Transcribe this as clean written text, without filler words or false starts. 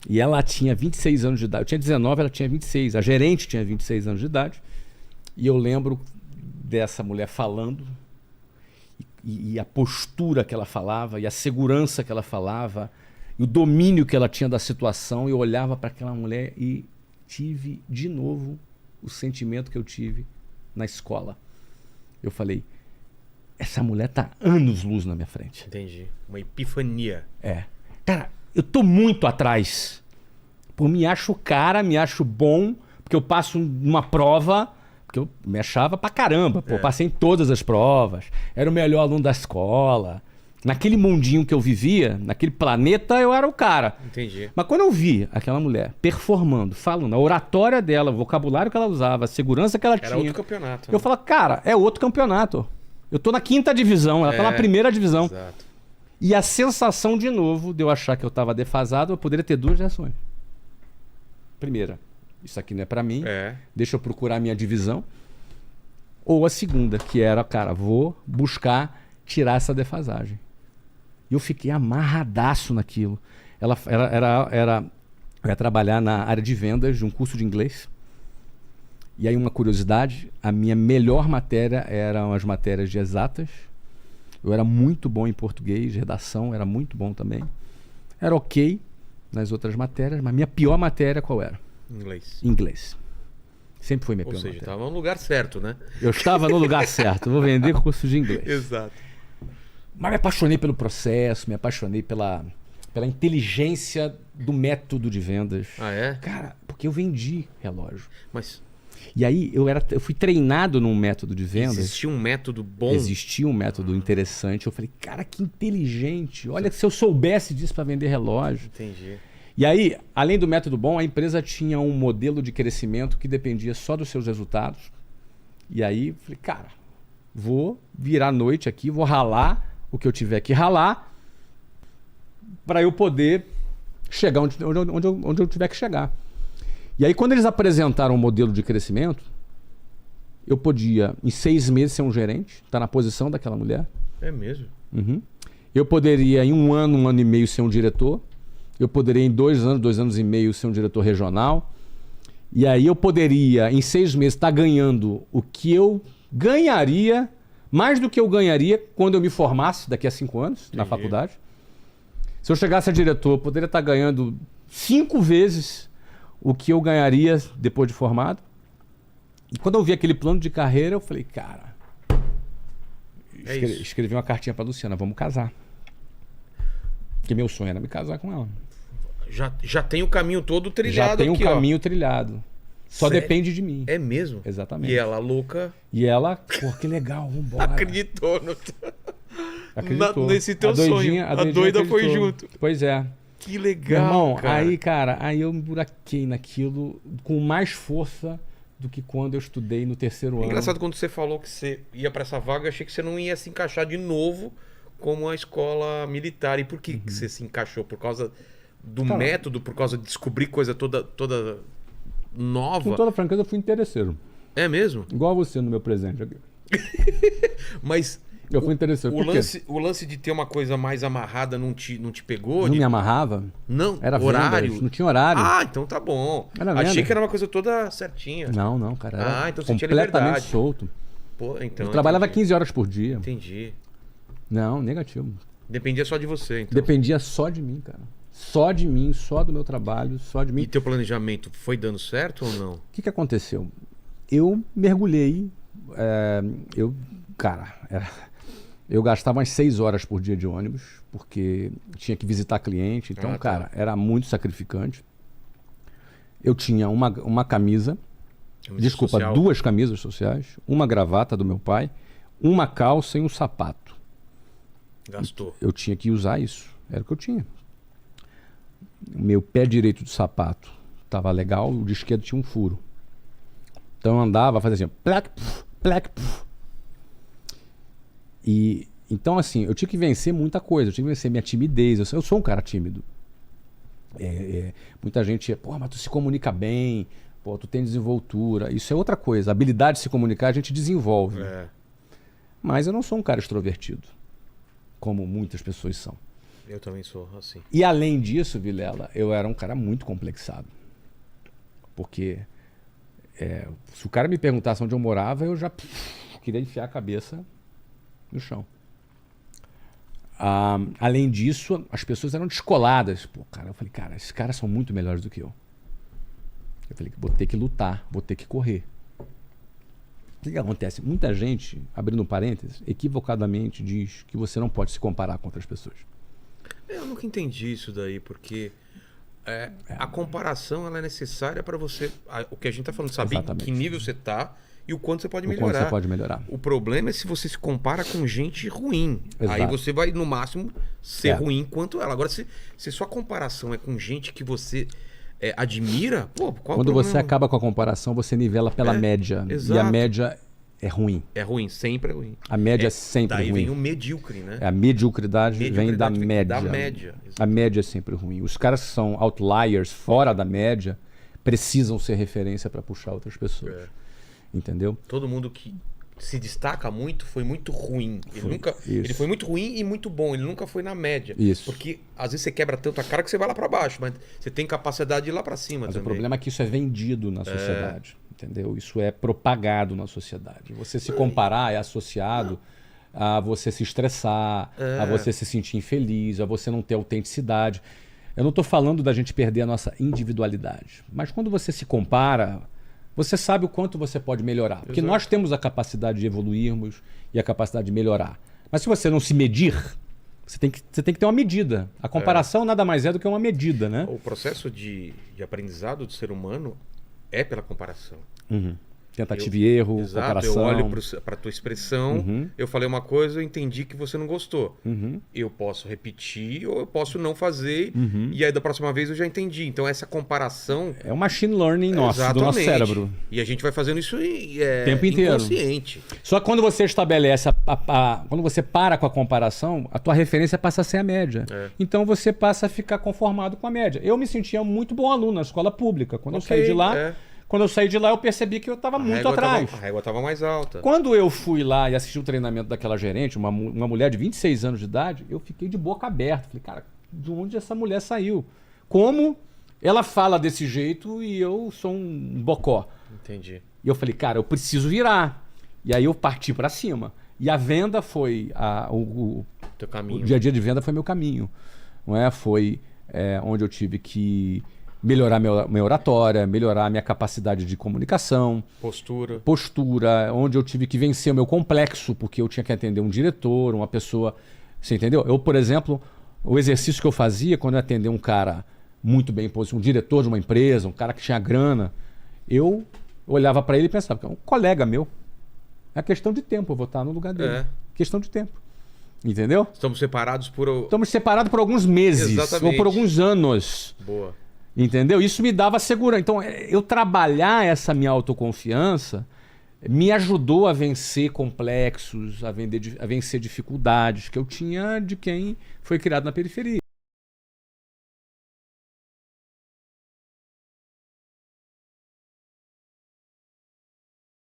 E ela tinha 26 anos de idade. Eu tinha 19, ela tinha 26. A gerente tinha 26 anos de idade. E eu lembro dessa mulher falando, e a postura que ela falava, e a segurança que ela falava, e o domínio que ela tinha da situação. Eu olhava para aquela mulher e tive de novo o sentimento que eu tive na escola. Eu falei, essa mulher tá anos-luz na minha frente. Entendi. Uma epifania. É. Cara, eu tô muito atrás. Pô, me acho cara, me acho bom, porque eu passo uma prova, porque eu me achava pra caramba. Pô, passei em todas as provas, era o melhor aluno da escola. Naquele mundinho que eu vivia, naquele planeta, eu era o cara. Entendi. Mas quando eu vi aquela mulher performando, falando, a oratória dela, o vocabulário que ela usava, a segurança que ela tinha... Era outro campeonato. Eu falava, cara, é outro campeonato. Eu tô na 5ª divisão, ela tá na 1ª divisão. Exato. E a sensação, de novo, de eu achar que eu tava defasado, eu poderia ter 2 reações. Primeira, isso aqui não é pra mim, deixa eu procurar a minha divisão. Ou a segunda, que era, cara, vou buscar tirar essa defasagem. E eu fiquei amarradaço naquilo. Eu ia trabalhar na área de vendas de um curso de inglês. E aí uma curiosidade, a minha melhor matéria eram as matérias de exatas. Eu era muito bom em português, redação, era muito bom também. Era ok nas outras matérias, mas minha pior matéria qual era? Inglês. Inglês. Sempre foi minha pior matéria. Ou seja, matéria. estava no lugar certo, né? Eu estava no lugar certo, vou vender curso de inglês. Exato. Mas me apaixonei pelo processo, me apaixonei pela inteligência do método de vendas. Ah, é? Cara, porque eu vendi relógio. Mas... E aí eu fui treinado num método de vendas. Existia um método bom? Existia um método interessante. Eu falei, cara, que inteligente. Olha, se eu soubesse disso para vender relógio. Entendi. E aí, além do método bom, a empresa tinha um modelo de crescimento que dependia só dos seus resultados. E aí, falei, cara, vou virar a noite aqui, vou ralar o que eu tiver que ralar para eu poder chegar onde eu tiver que chegar. E aí, quando eles apresentaram um modelo de crescimento, eu podia, em 6 meses, ser um gerente, estar na posição daquela mulher. É mesmo? Uhum. Eu poderia, em 1 ano e meio, ser um diretor. Eu poderia, em 2 anos, 2 anos e meio, ser um diretor regional. E aí eu poderia, em 6 meses, estar ganhando o que eu ganharia, mais do que eu ganharia quando eu me formasse daqui a 5 anos, na faculdade. Se eu chegasse a diretor, eu poderia estar ganhando 5 vezes o que eu ganharia depois de formado. E quando eu vi aquele plano de carreira, eu falei, cara, escrevi uma cartinha pra Luciana, vamos casar. Porque meu sonho era me casar com ela. Já tem o caminho todo trilhado. Já tem aqui, o caminho trilhado. Só Sério? depende de mim. É mesmo? Exatamente. E ela louca? E ela, pô, que legal, vambora. Acreditou, Acreditou. Nesse teu sonho. A doida foi junto. Pois é. Que legal, irmão, cara. Aí eu me buraquei naquilo com mais força do que quando eu estudei no 3º ano. Engraçado, quando você falou que você ia pra essa vaga, eu achei que você não ia se encaixar de novo como a escola militar. E por que você se encaixou? Por causa do método? Por causa de descobrir coisa toda nova? Com toda franqueza, eu fui interesseiro. É mesmo? Igual você no meu presente aqui. Mas... Eu fui interesseiro. O lance de ter uma coisa mais amarrada não te pegou? Não me amarrava? Não, era horário? Vendas, não tinha horário. Ah, então tá bom. Achei que era uma coisa toda certinha. Não, cara. Era então você tinha completamente liberdade. Solto. Pô, então, eu trabalhava 15 horas por dia. Entendi. Não, negativo. Dependia só de você, então. Dependia só de mim, cara. Só de mim, só do meu trabalho, só de mim. E teu planejamento foi dando certo ou não? O que aconteceu? Eu mergulhei. Eu gastava umas 6 horas por dia de ônibus, porque tinha que visitar cliente. Então, cara, era muito sacrificante. Eu tinha uma camisa, social. 2 camisas sociais, uma gravata do meu pai, uma calça e um sapato. Gastou. Eu tinha que usar isso, era o que eu tinha. O meu pé direito do sapato estava legal, o de esquerdo tinha um furo. Então eu andava, fazia assim, plac, puf, plac, puf. E então, assim, eu tinha que vencer muita coisa. Eu tinha que vencer minha timidez. Eu sou um cara tímido. Muita gente, mas tu se comunica bem, tu tem desenvoltura. Isso é outra coisa. A habilidade de se comunicar a gente desenvolve. Mas eu não sou um cara extrovertido, como muitas pessoas são. Eu também sou assim. E além disso, Vilela, eu era um cara muito complexado. Porque se o cara me perguntasse onde eu morava, eu já queria enfiar a cabeça no chão. Além disso, as pessoas eram descoladas. Pô, cara, eu falei, cara, esses caras são muito melhores do que eu. Eu falei, vou ter que lutar, vou ter que correr. O que acontece? Muita gente, abrindo um parênteses, equivocadamente diz que você não pode se comparar com outras pessoas. Eu nunca entendi isso daí, porque a comparação ela é necessária para você... O que a gente está falando, saber em que nível você está e o quanto você pode melhorar. Quanto você pode melhorar. O problema é se você se compara com gente ruim. Exato. Aí você vai, no máximo, ser ruim quanto ela. Agora, se sua comparação é com gente que você admira, pô, qual Quando o problema? você acaba com a comparação, você nivela pela média. Exato. E a média é ruim. É ruim, sempre é ruim. A média é sempre daí ruim. Daí vem o medíocre, né? A mediocridade vem da média. Da média. A média é sempre ruim. Os caras que são outliers, fora da média, precisam ser referência para puxar outras pessoas. Entendeu? Todo mundo que se destaca muito foi muito ruim. Ele foi muito ruim e muito bom. Ele nunca foi na média. Isso. Porque às vezes você quebra tanto a cara que você vai lá para baixo, mas você tem capacidade de ir lá para cima mas também. O problema é que isso é vendido na sociedade. Entendeu? Isso é propagado na sociedade. Você se comparar é associado a você se estressar, a você se sentir infeliz, a você não ter autenticidade. Eu não estou falando da gente perder a nossa individualidade. Mas quando você se compara, você sabe o quanto você pode melhorar. Porque nós temos a capacidade de evoluirmos e a capacidade de melhorar. Mas se você não se medir, você tem que ter uma medida. A comparação nada mais é do que uma medida, né? O processo de aprendizado do ser humano é pela comparação. Uhum. Tentativa e erro, exato, comparação. Eu olho para a tua expressão, eu falei uma coisa, eu entendi que você não gostou. Eu posso repetir ou eu posso não fazer, e aí da próxima vez eu já entendi. Então essa comparação... É o machine learning nosso, do nosso cérebro. E a gente vai fazendo isso tempo inteiro. Inconsciente. Só que quando você estabelece, quando você para com a comparação, a tua referência passa a ser a média. Então você passa a ficar conformado com a média. Eu me sentia muito bom aluno na escola pública. Quando eu saí de lá... Quando eu saí de lá, eu percebi que eu estava muito atrás. A régua estava mais alta. Quando eu fui lá e assisti o treinamento daquela gerente, uma mulher de 26 anos de idade, eu fiquei de boca aberta. Falei, cara, de onde essa mulher saiu? Como ela fala desse jeito e eu sou um bocó? Entendi. E eu falei, cara, eu preciso virar. E aí eu parti para cima. E a venda foi... Teu caminho. O dia a dia de venda foi meu caminho. Não é? Foi onde eu tive que... melhorar minha oratória, melhorar minha capacidade de comunicação. Postura, onde eu tive que vencer o meu complexo, porque eu tinha que atender um diretor, uma pessoa... Você entendeu? Eu, por exemplo, o exercício que eu fazia quando eu atendia um cara muito bem posicionado, um diretor de uma empresa, um cara que tinha grana, eu olhava para ele e pensava, é um colega meu. É questão de tempo, eu vou estar no lugar dele. Questão de tempo. Entendeu? Estamos separados por alguns meses. Exatamente. Ou por alguns anos. Boa. Entendeu? Isso me dava segurança. Então, eu trabalhar essa minha autoconfiança me ajudou a vencer complexos, a vencer dificuldades que eu tinha de quem foi criado na periferia.